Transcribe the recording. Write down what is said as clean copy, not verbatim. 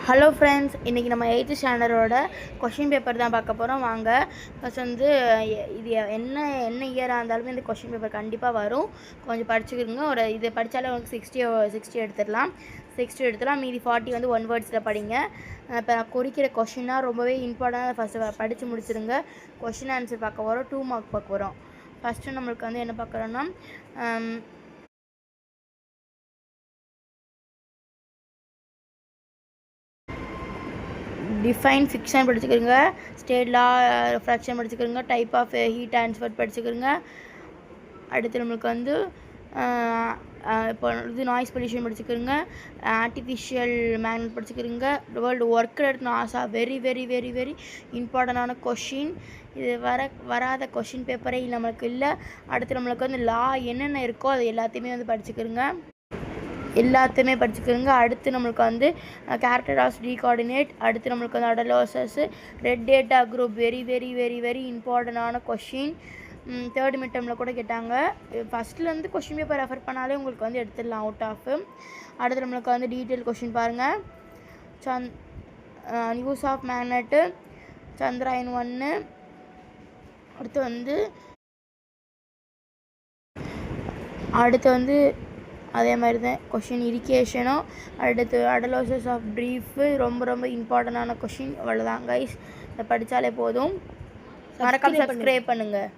Hello friends, இன்றைக்கி நம்ம 8th ஸ்டாண்டர்டோட question paper தான் பார்க்க போகிறோம். வாங்க ஃபஸ்ட் வந்து இது என்ன இயராக இருந்தாலுமே இந்த கொஷின் பேப்பர் கண்டிப்பாக வரும். கொஞ்சம் படிச்சுக்கிறோங்க. இது படித்தாலே உங்களுக்கு 60 எடுத்துடலாம். மீதி 40 வந்து 1 வேர்ட்ஸில் படிங்க. இப்போ நான் குறிக்கிற கொஷின்னா ரொம்பவே இம்பார்ட்டண்டாக ஃபஸ்ட்டு படித்து முடிச்சிருங்க. கொஷின் ஆன்சர் பார்க்க வரோம், 2 மார்க் பார்க்க வரோம். ஃபஸ்ட்டு நம்மளுக்கு வந்து என்ன பார்க்குறோன்னா, டிஃபைன் ஃபிக்ஷன் படிச்சுக்கிறங்க, ஸ்டேட் லா ஃப்ராக்ஷன் படிச்சுக்கிறங்க, டைப் ஆஃப் ஹீட் ட்ரான்ஸ்ஃபர் படிச்சுக்கிறங்க. அடுத்து நம்மளுக்கு வந்து இப்போ இது நாய்ஸ் பொல்யூஷன் படிச்சுக்கிறங்க, ஆர்டிஃபிஷியல் மேக்னெட் படிச்சுக்கிறங்க, வேர்ல்டு ஒர்க் எடுத்து நாசா வெரி வெரி வெரி வெரி இம்பார்ட்டண்டான கொஷின். இது வராத கொஷின் பேப்பரே நம்மளுக்கு இல்லை. அடுத்து நம்மளுக்கு வந்து லா என்னென்ன இருக்கோ அது எல்லாத்தையுமே வந்து படிச்சுக்கிறங்க. அடுத்து நம்மளுக்கு வந்து கேரக்டர் ஆஃப் டீகோஆர்டினேட், அடுத்து நம்மளுக்கு வந்து adolescence, red data group very very very very இம்பார்ட்டண்டான கொஷின். தேர்ட் மிட் டேர்மில் கூட கேட்டாங்க. ஃபஸ்ட்லேருந்து கொஷின் பேப்பர் ரெஃபர் பண்ணாலே உங்களுக்கு வந்து எடுத்துடலாம் அவுட் ஆஃப். அடுத்து நம்மளுக்கு வந்து டீட்டெயில் கொஷின் பாருங்கள். News of magnet, Chandrayaan 1. அடுத்து வந்து அதே மாதிரி தான் கொஷின் இரிகேஷனும். அடுத்து அடலோசஸ் ஆஃப் ப்ரீஃபு ரொம்ப ரொம்ப இம்பார்ட்டண்டான கொஷின். அவ்வளோதான் கைஸ், இதை படித்தாலே போதும். மறக்காம சப்ஸ்கிரைப் பண்ணுங்கள்.